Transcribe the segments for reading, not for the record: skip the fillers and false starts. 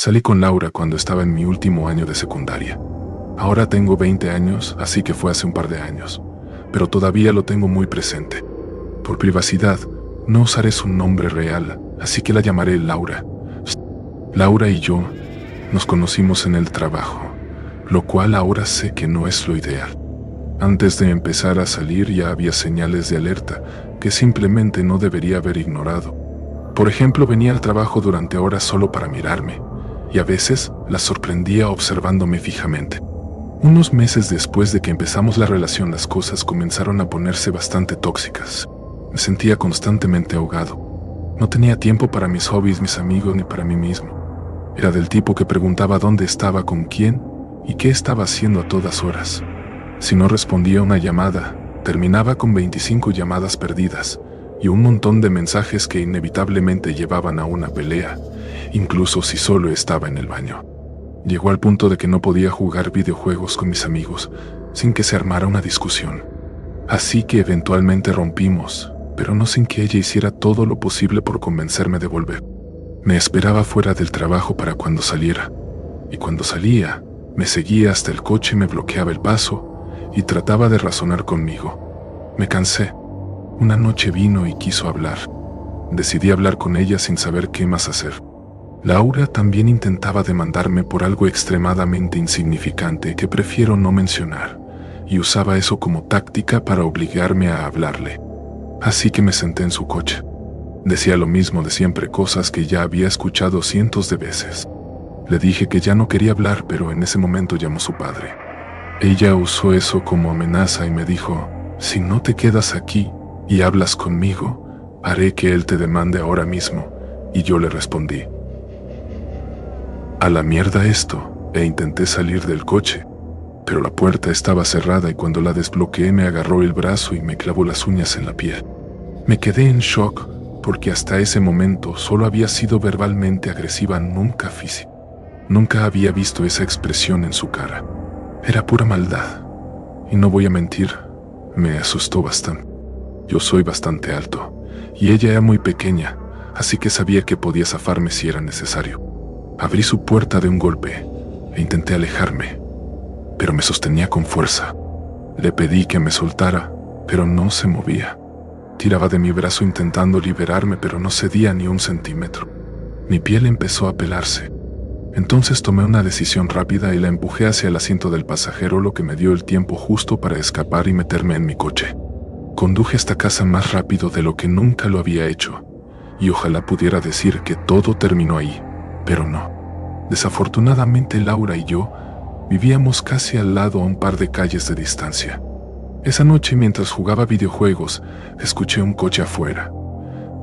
Salí con Laura cuando estaba en mi último año de secundaria. Ahora tengo 20 años, así que fue hace un par de años, pero todavía lo tengo muy presente. Por privacidad, no usaré su nombre real, así que la llamaré Laura. Laura y yo nos conocimos en el trabajo, lo cual ahora sé que no es lo ideal. Antes de empezar a salir ya había señales de alerta que simplemente no debería haber ignorado. Por ejemplo, venía al trabajo durante horas solo para mirarme, y a veces la sorprendía observándome fijamente. Unos meses después de que empezamos la relación, las cosas comenzaron a ponerse bastante tóxicas. Me sentía constantemente ahogado. No tenía tiempo para mis hobbies, mis amigos, ni para mí mismo. Era del tipo que preguntaba dónde estaba, con quién y qué estaba haciendo a todas horas. Si no respondía una llamada, terminaba con 25 llamadas perdidas y un montón de mensajes que inevitablemente llevaban a una pelea, incluso si solo estaba en el baño. Llegó al punto de que no podía jugar videojuegos con mis amigos sin que se armara una discusión. Así que eventualmente rompimos, pero no sin que ella hiciera todo lo posible por convencerme de volver. Me esperaba fuera del trabajo para cuando saliera, y cuando salía, me seguía hasta el coche, me bloqueaba el paso y trataba de razonar conmigo. Me cansé. Una noche vino y quiso hablar. Decidí hablar con ella sin saber qué más hacer. Laura también intentaba demandarme por algo extremadamente insignificante que prefiero no mencionar, y usaba eso como táctica para obligarme a hablarle. Así que me senté en su coche. Decía lo mismo de siempre, cosas que ya había escuchado cientos de veces. Le dije que ya no quería hablar, pero en ese momento llamó su padre. Ella usó eso como amenaza y me dijo: si no te quedas aquí y hablas conmigo, haré que él te demande ahora mismo. Y yo le respondí: a la mierda esto, e intenté salir del coche, pero la puerta estaba cerrada y cuando la desbloqueé me agarró el brazo y me clavó las uñas en la piel. Me quedé en shock porque hasta ese momento solo había sido verbalmente agresiva, nunca física. Nunca había visto esa expresión en su cara. Era pura maldad. Y no voy a mentir, me asustó bastante. Yo soy bastante alto, y ella era muy pequeña, así que sabía que podía zafarme si era necesario. Abrí su puerta de un golpe e intenté alejarme, pero me sostenía con fuerza. Le pedí que me soltara, pero no se movía. Tiraba de mi brazo intentando liberarme, pero no cedía ni un centímetro. Mi piel empezó a pelarse. Entonces tomé una decisión rápida y la empujé hacia el asiento del pasajero, lo que me dio el tiempo justo para escapar y meterme en mi coche. Conduje hasta casa más rápido de lo que nunca lo había hecho, y ojalá pudiera decir que todo terminó ahí, pero no. Desafortunadamente, Laura y yo vivíamos casi al lado, a un par de calles de distancia. Esa noche, mientras jugaba videojuegos, escuché un coche afuera,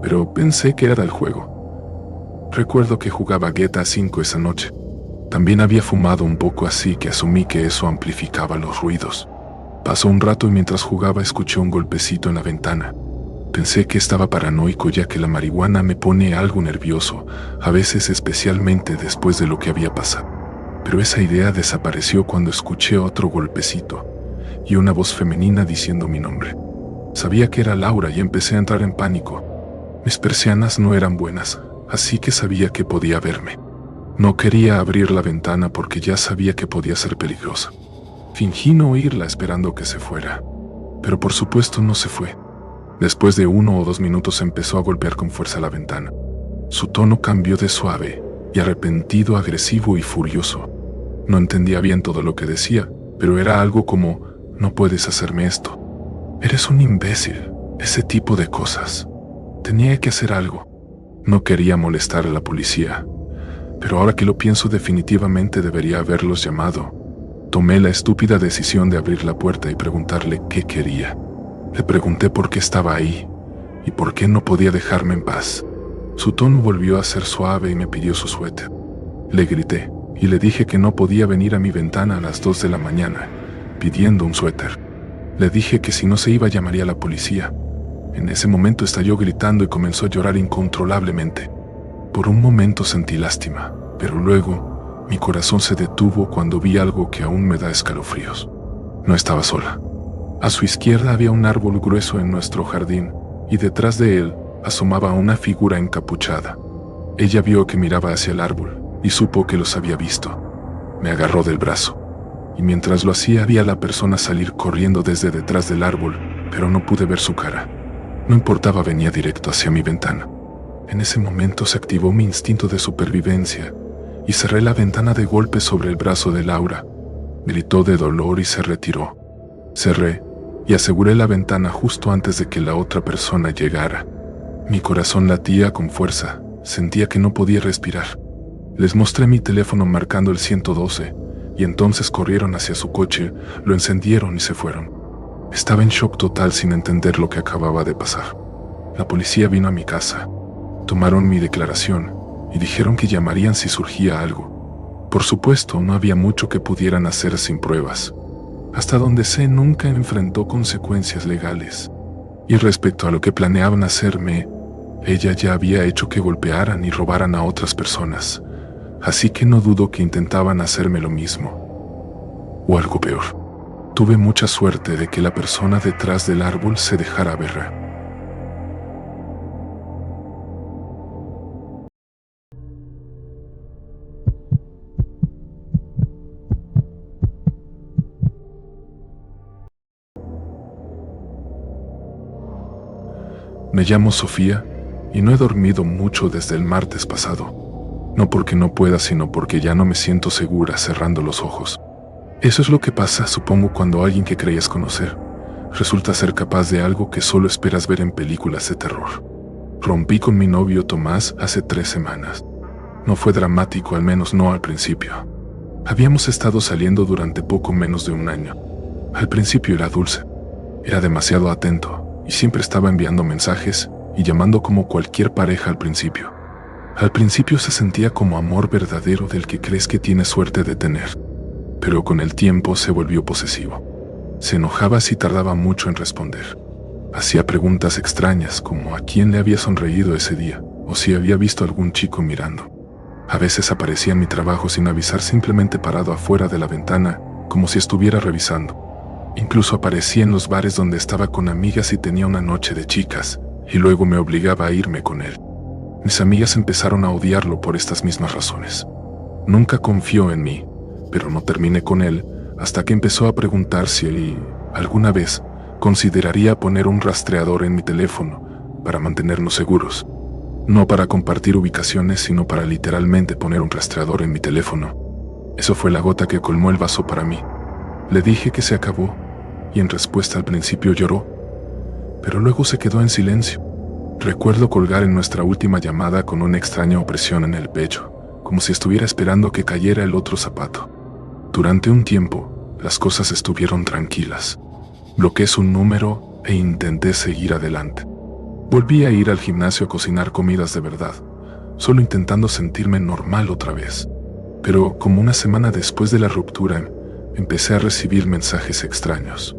pero pensé que era del juego. Recuerdo que jugaba GTA V esa noche. También había fumado un poco, así que asumí que eso amplificaba los ruidos. Pasó un rato y mientras jugaba escuché un golpecito en la ventana. Pensé que estaba paranoico, ya que la marihuana me pone algo nervioso, a veces especialmente después de lo que había pasado. Pero esa idea desapareció cuando escuché otro golpecito y una voz femenina diciendo mi nombre. Sabía que era Laura y empecé a entrar en pánico. Mis persianas no eran buenas, así que sabía que podía verme. No quería abrir la ventana porque ya sabía que podía ser peligrosa. Fingí no oírla esperando que se fuera, pero por supuesto no se fue. Después de 1 o 2 minutos empezó a golpear con fuerza la ventana. Su tono cambió de suave y arrepentido a agresivo y furioso. No entendía bien todo lo que decía, pero era algo como: no puedes hacerme esto. Eres un imbécil, ese tipo de cosas. Tenía que hacer algo. No quería molestar a la policía, pero ahora que lo pienso, definitivamente debería haberlos llamado. Tomé la estúpida decisión de abrir la puerta y preguntarle qué quería. Le pregunté por qué estaba ahí y por qué no podía dejarme en paz. Su tono volvió a ser suave y me pidió su suéter. Le grité y le dije que no podía venir a mi ventana a las 2 de la mañana pidiendo un suéter. Le dije que si no se iba llamaría a la policía. En ese momento estalló gritando y comenzó a llorar incontrolablemente. Por un momento sentí lástima, pero luego mi corazón se detuvo cuando vi algo que aún me da escalofríos. No estaba sola. A su izquierda había un árbol grueso en nuestro jardín, y detrás de él asomaba una figura encapuchada. Ella vio que miraba hacia el árbol, y supo que los había visto. Me agarró del brazo, y mientras lo hacía vi a la persona salir corriendo desde detrás del árbol, pero no pude ver su cara. No importaba, venía directo hacia mi ventana. En ese momento se activó mi instinto de supervivencia y cerré la ventana de golpe sobre el brazo de Laura. Gritó de dolor y se retiró. Cerré y aseguré la ventana justo antes de que la otra persona llegara. Mi corazón latía con fuerza, sentía que no podía respirar. Les mostré mi teléfono marcando el 112 y entonces corrieron hacia su coche, lo encendieron y se fueron. Estaba en shock total sin entender lo que acababa de pasar. La policía vino a mi casa, tomaron mi declaración y dijeron que llamarían si surgía algo. Por supuesto, no había mucho que pudieran hacer sin pruebas. Hasta donde sé, nunca enfrentó consecuencias legales. Y respecto a lo que planeaban hacerme, ella ya había hecho que golpearan y robaran a otras personas, así que no dudo que intentaban hacerme lo mismo. O algo peor. Tuve mucha suerte de que la persona detrás del árbol se dejara ver. Me llamo Sofía y no he dormido mucho desde el martes pasado. No porque no pueda, sino porque ya no me siento segura cerrando los ojos. Eso es lo que pasa, supongo, cuando alguien que creías conocer resulta ser capaz de algo que solo esperas ver en películas de terror. Rompí con mi novio Tomás hace 3 semanas. No fue dramático, al menos no al principio. Habíamos estado saliendo durante poco menos de 1 año. Al principio era dulce. Era demasiado atento y siempre estaba enviando mensajes y llamando como cualquier pareja al principio. Al principio se sentía como amor verdadero del que crees que tienes suerte de tener. Pero con el tiempo se volvió posesivo. Se enojaba si tardaba mucho en responder. Hacía preguntas extrañas como a quién le había sonreído ese día o si había visto algún chico mirando. A veces aparecía en mi trabajo sin avisar, simplemente parado afuera de la ventana como si estuviera revisando. Incluso aparecía en los bares donde estaba con amigas y tenía una noche de chicas y luego me obligaba a irme con él. Mis amigas empezaron a odiarlo por estas mismas razones. Nunca confió en mí, pero no terminé con él hasta que empezó a preguntar si alguna vez consideraría poner un rastreador en mi teléfono para mantenernos seguros. No para compartir ubicaciones, sino para literalmente poner un rastreador en mi teléfono. Eso fue la gota que colmó el vaso para mí. Le dije que se acabó y en respuesta al principio lloró, pero luego se quedó en silencio. Recuerdo colgar en nuestra última llamada con una extraña opresión en el pecho, como si estuviera esperando que cayera el otro zapato. Durante un tiempo, las cosas estuvieron tranquilas. Bloqueé su número e intenté seguir adelante. Volví a ir al gimnasio a cocinar comidas de verdad, solo intentando sentirme normal otra vez. Pero como 1 semana después de la ruptura, empecé a recibir mensajes extraños.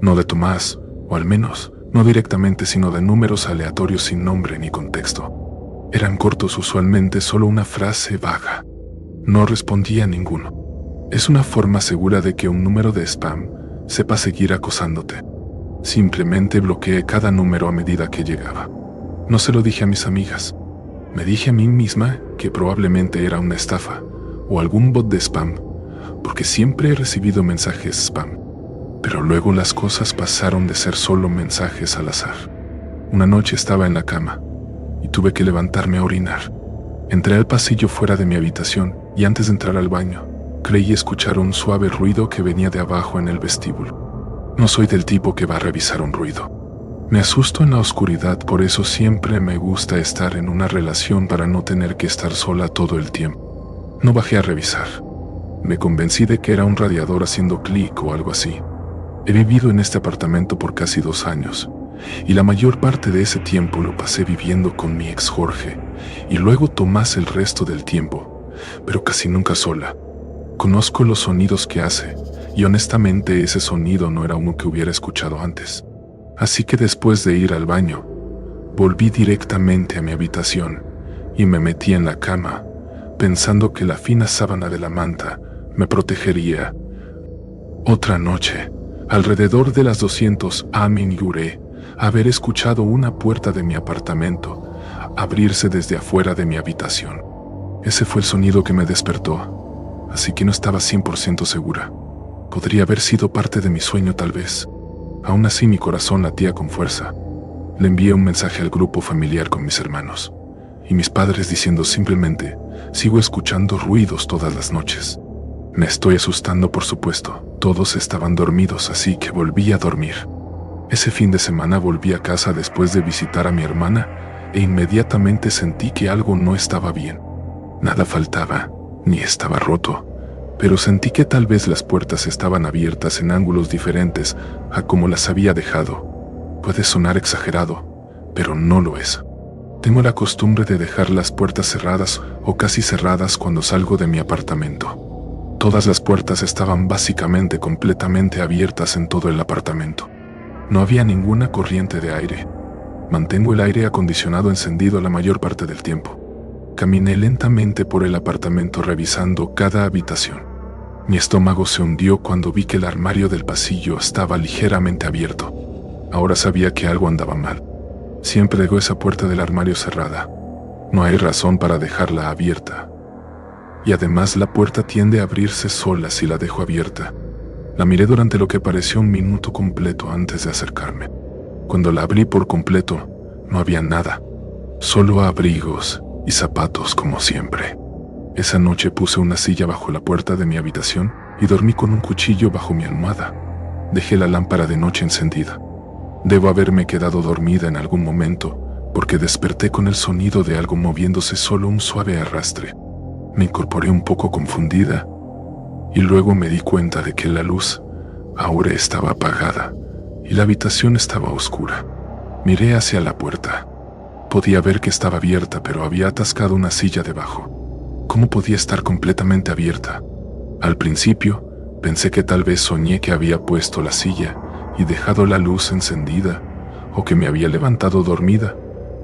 No de Tomás, o al menos no directamente, sino de números aleatorios sin nombre ni contexto. Eran cortos, usualmente solo una frase vaga. No respondía a ninguno. Es una forma segura de que un número de spam sepa seguir acosándote. Simplemente bloqueé cada número a medida que llegaba. No se lo dije a mis amigas. Me dije a mí misma que probablemente era una estafa o algún bot de spam, porque siempre he recibido mensajes spam. Pero luego las cosas pasaron de ser solo mensajes al azar. Una noche estaba en la cama y tuve que levantarme a orinar. Entré al pasillo fuera de mi habitación y antes de entrar al baño, creí escuchar un suave ruido que venía de abajo en el vestíbulo. No soy del tipo que va a revisar un ruido. Me asusto en la oscuridad, por eso siempre me gusta estar en una relación para no tener que estar sola todo el tiempo. No bajé a revisar. Me convencí de que era un radiador haciendo clic o algo así. He vivido en este apartamento por casi 2 años, y la mayor parte de ese tiempo lo pasé viviendo con mi ex Jorge, y luego Tomás el resto del tiempo, pero casi nunca sola. Conozco los sonidos que hace, y honestamente ese sonido no era uno que hubiera escuchado antes. Así que después de ir al baño, volví directamente a mi habitación y me metí en la cama, pensando que la fina sábana de la manta me protegería. Otra noche, alrededor de las 200 am, juré haber escuchado una puerta de mi apartamento abrirse desde afuera de mi habitación. Ese fue el sonido que me despertó, así que no estaba 100% segura. Podría haber sido parte de mi sueño tal vez. Aún así mi corazón latía con fuerza. Le envié un mensaje al grupo familiar con mis hermanos y mis padres diciendo simplemente: sigo escuchando ruidos todas las noches. Me estoy asustando, por supuesto. Todos estaban dormidos, así que volví a dormir. Ese fin de semana volví a casa después de visitar a mi hermana e inmediatamente sentí que algo no estaba bien. Nada faltaba, ni estaba roto, pero sentí que tal vez las puertas estaban abiertas en ángulos diferentes a como las había dejado. Puede sonar exagerado, pero no lo es. Tengo la costumbre de dejar las puertas cerradas o casi cerradas cuando salgo de mi apartamento. Todas las puertas estaban básicamente completamente abiertas en todo el apartamento. No había ninguna corriente de aire. Mantengo el aire acondicionado encendido la mayor parte del tiempo. Caminé lentamente por el apartamento revisando cada habitación. Mi estómago se hundió cuando vi que el armario del pasillo estaba ligeramente abierto. Ahora sabía que algo andaba mal. Siempre dejo esa puerta del armario cerrada. No hay razón para dejarla abierta. Y además la puerta tiende a abrirse sola si la dejo abierta. La miré durante lo que pareció un minuto completo antes de acercarme. Cuando la abrí por completo, no había nada. Solo abrigos y zapatos como siempre. Esa noche puse una silla bajo la puerta de mi habitación y dormí con un cuchillo bajo mi almohada. Dejé la lámpara de noche encendida. Debo haberme quedado dormida en algún momento, porque desperté con el sonido de algo moviéndose, solo un suave arrastre. Me incorporé un poco confundida y luego me di cuenta de que la luz ahora estaba apagada y la habitación estaba oscura. Miré hacia la puerta. Podía ver que estaba abierta, pero había atascado una silla debajo. ¿Cómo podía estar completamente abierta? Al principio, pensé que tal vez soñé que había puesto la silla y dejado la luz encendida, o que me había levantado dormida,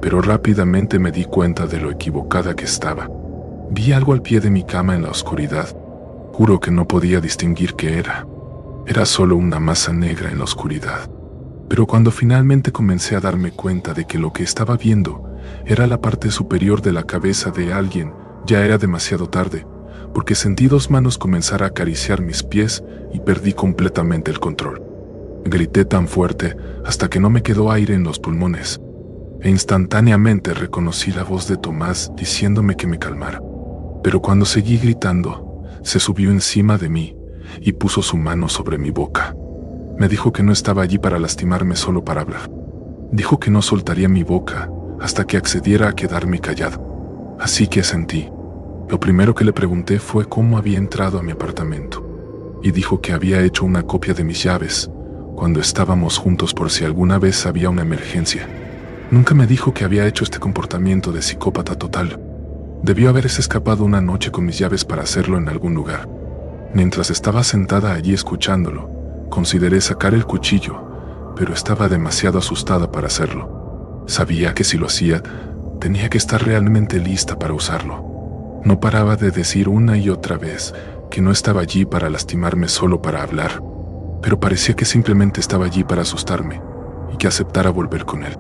pero rápidamente me di cuenta de lo equivocada que estaba. Vi algo al pie de mi cama en la oscuridad. Juro que no podía distinguir qué era. Era solo una masa negra en la oscuridad. Pero cuando finalmente comencé a darme cuenta de que lo que estaba viendo era la parte superior de la cabeza de alguien, ya era demasiado tarde, porque sentí dos manos comenzar a acariciar mis pies y perdí completamente el control. Grité tan fuerte hasta que no me quedó aire en los pulmones, e instantáneamente reconocí la voz de Tomás diciéndome que me calmara. Pero cuando seguí gritando, se subió encima de mí y puso su mano sobre mi boca. Me dijo que no estaba allí para lastimarme, solo para hablar. Dijo que no soltaría mi boca hasta que accediera a quedarme callado. Así que asentí. Lo primero que le pregunté fue cómo había entrado a mi apartamento, y dijo que había hecho una copia de mis llaves cuando estábamos juntos por si alguna vez había una emergencia. Nunca me dijo que había hecho este comportamiento de psicópata total. Debió haberse escapado una noche con mis llaves para hacerlo en algún lugar. Mientras estaba sentada allí escuchándolo, consideré sacar el cuchillo, pero estaba demasiado asustada para hacerlo. Sabía que si lo hacía, tenía que estar realmente lista para usarlo. No paraba de decir una y otra vez que no estaba allí para lastimarme, solo para hablar, pero parecía que simplemente estaba allí para asustarme y que aceptara volver con él.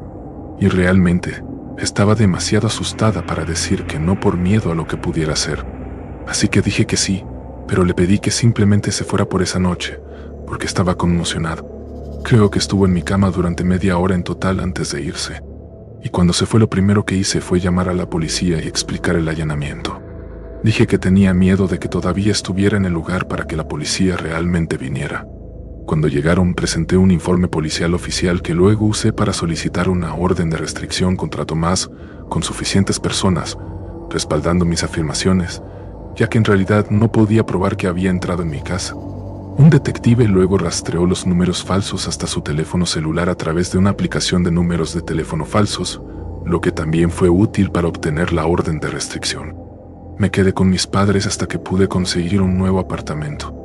Y realmente estaba demasiado asustada para decir que no por miedo a lo que pudiera hacer. Así que dije que sí, pero le pedí que simplemente se fuera por esa noche, porque estaba conmocionado. Creo que estuvo en mi cama durante media hora en total antes de irse. Y cuando se fue, lo primero que hice fue llamar a la policía y explicar el allanamiento. Dije que tenía miedo de que todavía estuviera en el lugar para que la policía realmente viniera. Cuando llegaron, presenté un informe policial oficial que luego usé para solicitar una orden de restricción contra Tomás, con suficientes personas respaldando mis afirmaciones, ya que en realidad no podía probar que había entrado en mi casa. Un detective luego rastreó los números falsos hasta su teléfono celular a través de una aplicación de números de teléfono falsos, lo que también fue útil para obtener la orden de restricción. Me quedé con mis padres hasta que pude conseguir un nuevo apartamento.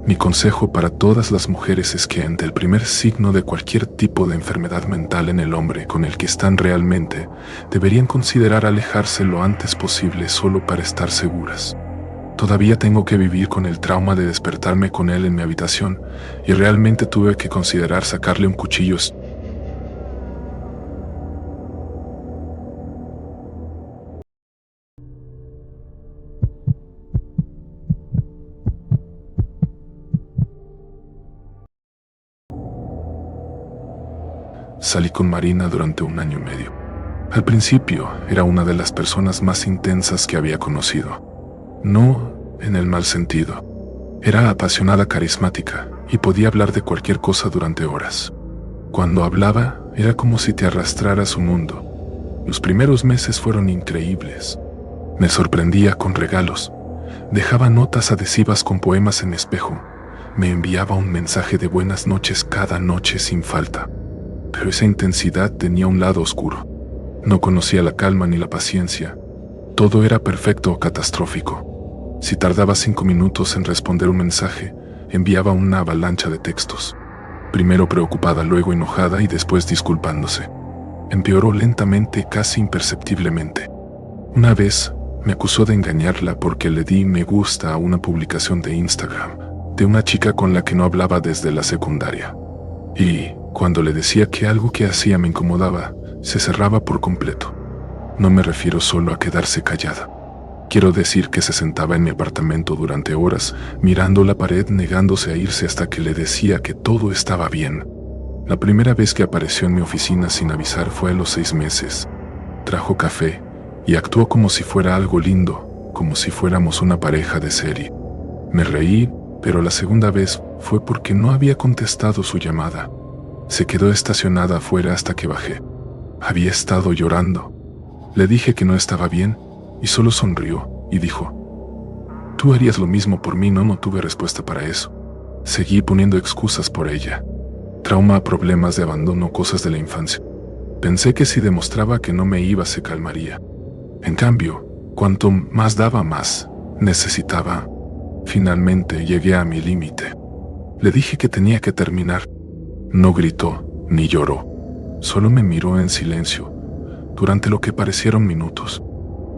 Mi consejo para todas las mujeres es que ante el primer signo de cualquier tipo de enfermedad mental en el hombre con el que están realmente, deberían considerar alejarse lo antes posible, solo para estar seguras. Todavía tengo que vivir con el trauma de despertarme con él en mi habitación, y realmente tuve que considerar sacarle un cuchillo. salí con Marina durante 1 año y medio. Al principio era una de las personas más intensas que había conocido. No en el mal sentido. Era apasionada, carismática y podía hablar de cualquier cosa durante horas. Cuando hablaba era como si te arrastrara a su mundo. Los primeros meses fueron increíbles. Me sorprendía con regalos. Dejaba notas adhesivas con poemas en mi espejo. Me enviaba un mensaje de buenas noches cada noche sin falta. Pero esa intensidad tenía un lado oscuro. No conocía la calma ni la paciencia. Todo era perfecto o catastrófico. Si tardaba 5 minutos en responder un mensaje, enviaba una avalancha de textos. Primero preocupada, luego enojada y después disculpándose. Empeoró lentamente, casi imperceptiblemente. Una vez me acusó de engañarla porque le di me gusta a una publicación de Instagram de una chica con la que no hablaba desde la secundaria. Y cuando le decía que algo que hacía me incomodaba, se cerraba por completo. No me refiero solo a quedarse callada. Quiero decir que se sentaba en mi apartamento durante horas, mirando la pared, negándose a irse hasta que le decía que todo estaba bien. La primera vez que apareció en mi oficina sin avisar fue a los 6 meses. Trajo café y actuó como si fuera algo lindo, como si fuéramos una pareja de serie. Me reí, pero la segunda vez fue porque no había contestado su llamada. Se quedó estacionada afuera hasta que bajé. Había estado llorando. Le dije que no estaba bien y solo sonrió y dijo: «Tú harías lo mismo por mí». No tuve respuesta para eso. Seguí poniendo excusas por ella. Trauma, problemas de abandono, cosas de la infancia. Pensé que si demostraba que no me iba se calmaría. En cambio, cuanto más daba, más necesitaba. Finalmente llegué a mi límite. Le dije que tenía que terminar. No gritó ni lloró. Solo me miró en silencio durante lo que parecieron minutos.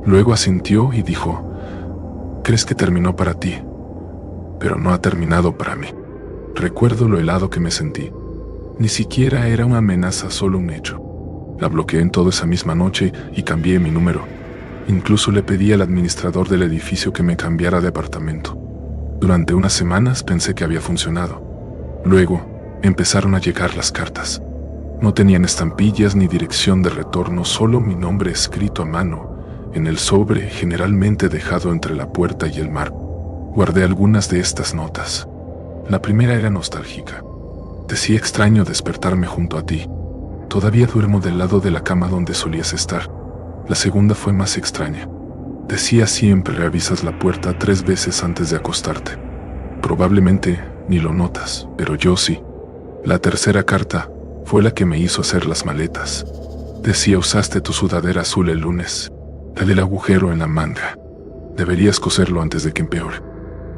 Luego asintió y dijo: «¿Crees que terminó para ti? Pero no ha terminado para mí». Recuerdo lo helado que me sentí. Ni siquiera era una amenaza, solo un hecho. La bloqueé en toda esa misma noche y cambié mi número. Incluso le pedí al administrador del edificio que me cambiara de apartamento. Durante unas semanas pensé que había funcionado. Luego empezaron a llegar las cartas. No tenían estampillas ni dirección de retorno, solo mi nombre escrito a mano en el sobre, generalmente dejado entre la puerta y el mar. Guardé algunas de estas notas. La primera era nostálgica. Decía: «Extraño despertarme junto a ti. Todavía duermo del lado de la cama donde solías estar». La segunda fue más extraña. Decía: «Siempre revisas la puerta 3 veces antes de acostarte. Probablemente ni lo notas, pero yo sí». La tercera carta fue la que me hizo hacer las maletas. Decía: «Usaste tu sudadera azul el lunes, la del agujero en la manga. Deberías coserlo antes de que empeore».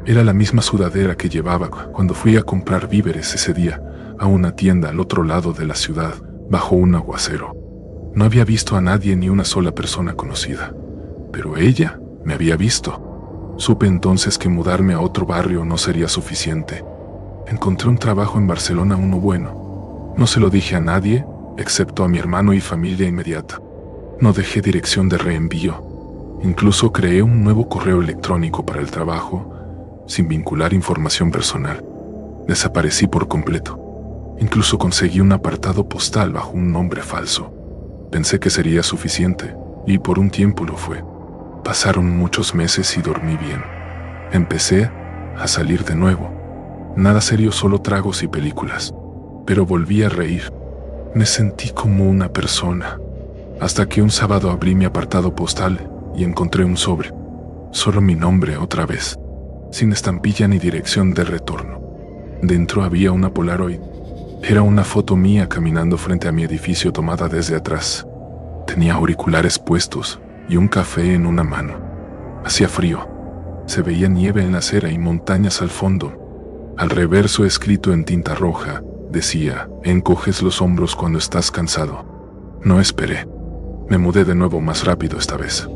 Era la misma sudadera que llevaba cuando fui a comprar víveres ese día a una tienda al otro lado de la ciudad, bajo un aguacero. No había visto a nadie, ni una sola persona conocida, pero ella me había visto. Supe entonces que mudarme a otro barrio no sería suficiente. Encontré un trabajo en Barcelona, uno bueno. No se lo dije a nadie, excepto a mi hermano y familia inmediata. No dejé dirección de reenvío. Incluso creé un nuevo correo electrónico para el trabajo, sin vincular información personal. Desaparecí por completo. Incluso conseguí un apartado postal bajo un nombre falso. Pensé que sería suficiente, y por un tiempo lo fue. Pasaron muchos meses y dormí bien. Empecé a salir de nuevo. Nada serio, solo tragos y películas. Pero volví a reír. Me sentí como una persona. Hasta que un sábado abrí mi apartado postal y encontré un sobre. Solo mi nombre otra vez, sin estampilla ni dirección de retorno. Dentro había una Polaroid. Era una foto mía caminando frente a mi edificio, tomada desde atrás. Tenía auriculares puestos y un café en una mano. Hacía frío. Se veía nieve en la acera y montañas al fondo. Al reverso, escrito en tinta roja, decía: «Encoges los hombros cuando estás cansado». No esperé. Me mudé de nuevo, más rápido esta vez.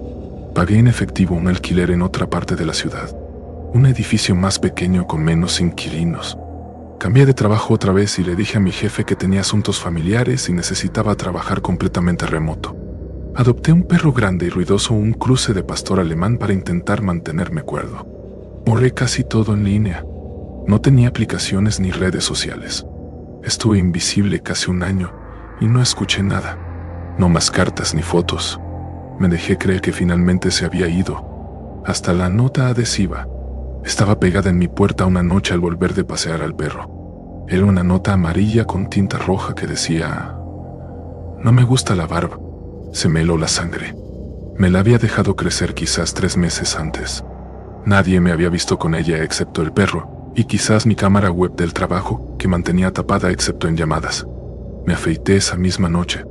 Pagué en efectivo un alquiler en otra parte de la ciudad. Un edificio más pequeño con menos inquilinos. Cambié de trabajo otra vez y le dije a mi jefe que tenía asuntos familiares y necesitaba trabajar completamente remoto. Adopté un perro grande y ruidoso, un cruce de pastor alemán, para intentar mantenerme cuerdo. Borré casi todo en línea. No tenía aplicaciones ni redes sociales. Estuve invisible casi 1 año y no escuché nada. No más cartas ni fotos. Me dejé creer que finalmente se había ido. Hasta la nota adhesiva. Estaba pegada en mi puerta una noche al volver de pasear al perro. Era una nota amarilla con tinta roja que decía: no me gusta la barba. Se me heló la sangre. Me la había dejado crecer quizás 3 meses antes. Nadie me había visto con ella excepto el perro, y quizás mi cámara web del trabajo, que mantenía tapada excepto en llamadas. Me afeité esa misma noche.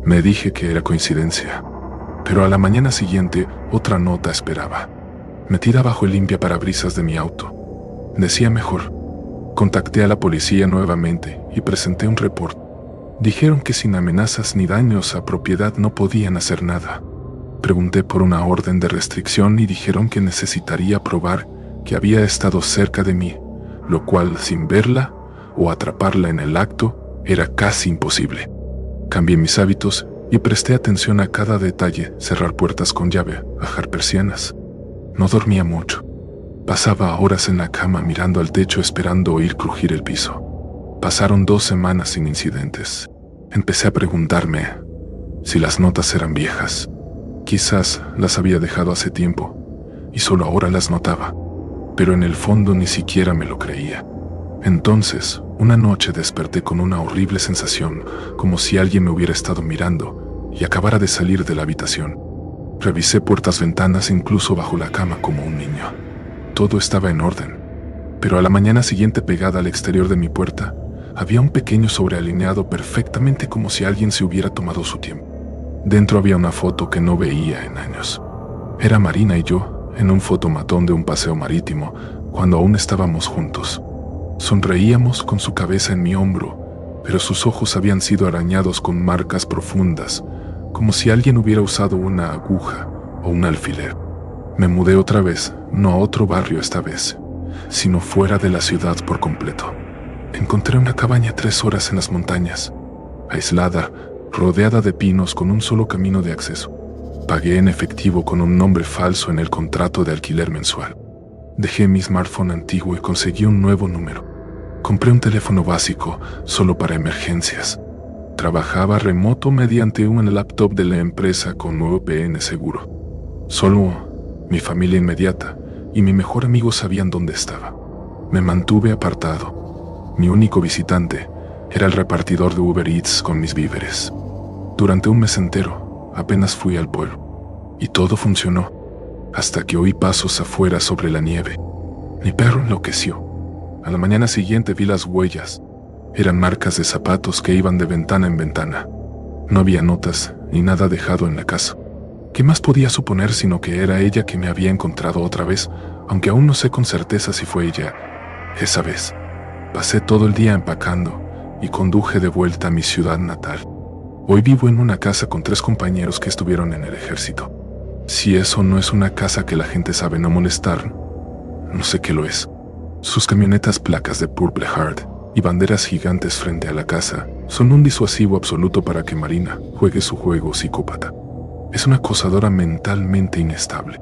Me dije que era coincidencia. Pero a la mañana siguiente, otra nota esperaba. Metida bajo el limpiaparabrisas de mi auto. Decía mejor. Contacté a la policía nuevamente y presenté un reporte. Dijeron que sin amenazas ni daños a propiedad no podían hacer nada. Pregunté por una orden de restricción y dijeron que necesitaría probar que había estado cerca de mí, lo cual, sin verla o atraparla en el acto, era casi imposible. Cambié mis hábitos y presté atención a cada detalle: cerrar puertas con llave, bajar persianas. No dormía mucho. Pasaba horas en la cama mirando al techo esperando oír crujir el piso. Pasaron 2 semanas sin incidentes. Empecé a preguntarme si las notas eran viejas. Quizás las había dejado hace tiempo y solo ahora las notaba, pero en el fondo ni siquiera me lo creía. Entonces, una noche desperté con una horrible sensación, como si alguien me hubiera estado mirando y acabara de salir de la habitación. Revisé puertas, ventanas, incluso bajo la cama como un niño. Todo estaba en orden, pero a la mañana siguiente, pegada al exterior de mi puerta, había un pequeño sobrealineado perfectamente, como si alguien se hubiera tomado su tiempo. Dentro había una foto que no veía en años. Era Marina y yo en un fotomatón de un paseo marítimo, cuando aún estábamos juntos. Sonreíamos con su cabeza en mi hombro, pero sus ojos habían sido arañados con marcas profundas, como si alguien hubiera usado una aguja o un alfiler. Me mudé otra vez, no a otro barrio esta vez, sino fuera de la ciudad por completo. Encontré una cabaña 3 horas en las montañas, aislada, rodeada de pinos, con un solo camino de acceso. Pagué en efectivo con un nombre falso en el contrato de alquiler mensual. Dejé mi smartphone antiguo y conseguí un nuevo número. Compré un teléfono básico, solo para emergencias. Trabajaba remoto mediante un laptop de la empresa con VPN seguro. Solo mi familia inmediata y mi mejor amigo sabían dónde estaba. Me mantuve apartado. Mi único visitante era el repartidor de Uber Eats con mis víveres. Durante un mes entero, apenas fui al pueblo. Y todo funcionó, hasta que oí pasos afuera sobre la nieve. Mi perro enloqueció. A la mañana siguiente vi las huellas. Eran marcas de zapatos que iban de ventana en ventana. No había notas ni nada dejado en la casa. ¿Qué más podía suponer sino que era ella que me había encontrado otra vez, aunque aún no sé con certeza si fue ella esa vez? Pasé todo el día empacando y conduje de vuelta a mi ciudad natal. Hoy vivo en una casa con 3 compañeros que estuvieron en el ejército. Si eso no es una casa que la gente sabe no molestar, no sé qué lo es. Sus camionetas, placas de Purple Heart y banderas gigantes frente a la casa son un disuasivo absoluto para que Marina juegue su juego psicópata. Es una acosadora mentalmente inestable.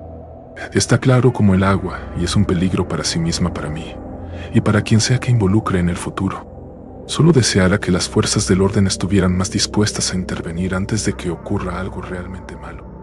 Está claro como el agua y es un peligro para sí misma, para mí y para quien sea que involucre en el futuro. Solo deseara que las fuerzas del orden estuvieran más dispuestas a intervenir antes de que ocurra algo realmente malo.